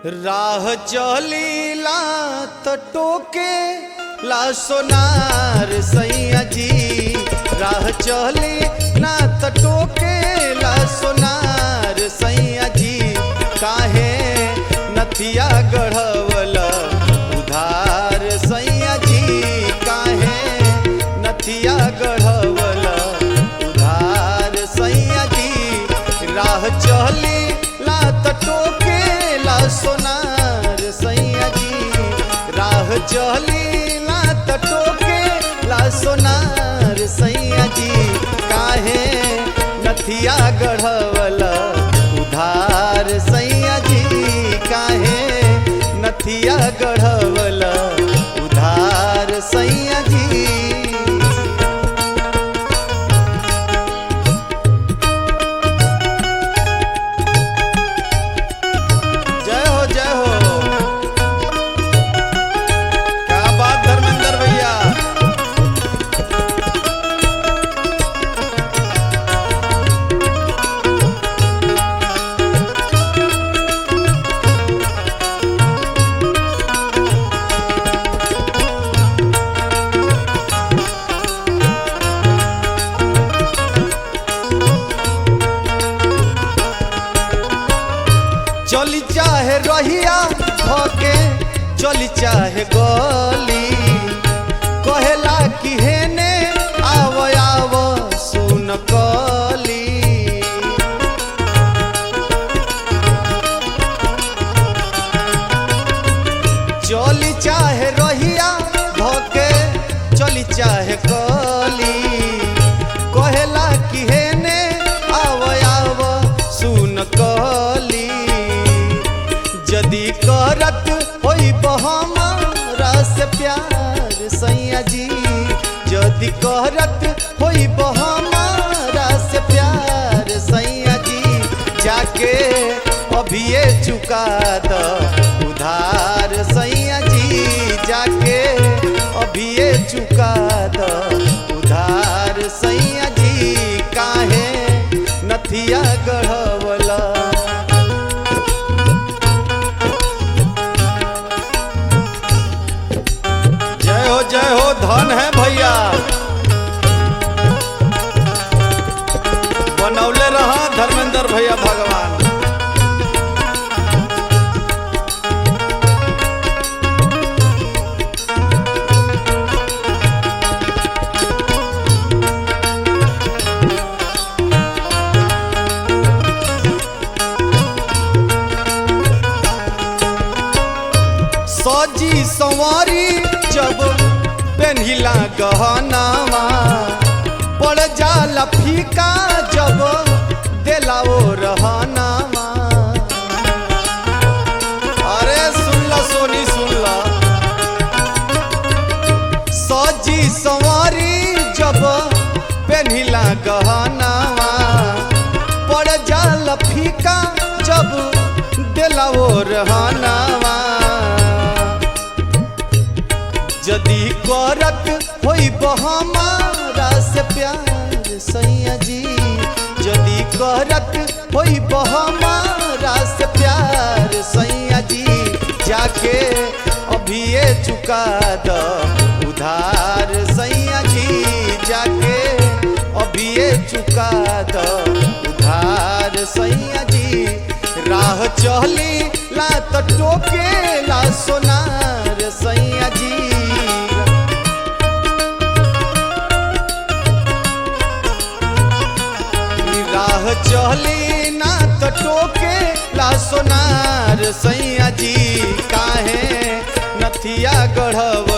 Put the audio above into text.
राह चलीला त टोके ला सोनार सैया जी। राह चली ना त टोके ला सोनार सैया जी। काहे नथिया गढ़वल उधार सैया जी। काहे नथिया गढ़वल उधार सैया जी। राह चली ला त टोके ला सोनार सैया जी। राह चली ला त टोके ला सोनार सैया जी। काहे नथिया गढ़वल उधार सैया जी। काहे नथिया गढ़वल उधार सैया जी। चली चाहे रहिया धोके चली चाहे गली। कहेला कि हेने आव आव सुन कली। चली चाहे रहिया धोके चली चाहे गली। कहेला कि हेने आव आव सुन कली। जदी करत होई हमारा से प्यार सैया जी। जदी करत होई हमारा से प्यार सैया जी। जाके अभिये चुका द उधार सैया जी। जाके अभिये चुका द उधार सैया जी। काहे नथिया गढ़वला। जय हो धन है भैया। बनौले रहा धर्मेंद्र भैया भगवान। सजी संवारी जब पेन्हिला गहनावा। पड़ जाला फीका जब देला वो रहनावा। अरे सुनला सोनी सुनला। सजी संवारी जब पेन्हिला गहनावा। पड़ जाला फीका जब देला वो रहनावा। जदी करत होई हमारा से प्यार सैया जी। जदी करत होई हमारा से प्यार सैया जी। जाके अभिये चुका द उधार सैया जी। जाके अभिये चुका द उधार सैया जी। राह चली ला त टोके ला सोनार सैया जी। राह चली ना त टोके ला सोनार सैया जी। काहे नथिया गढ़व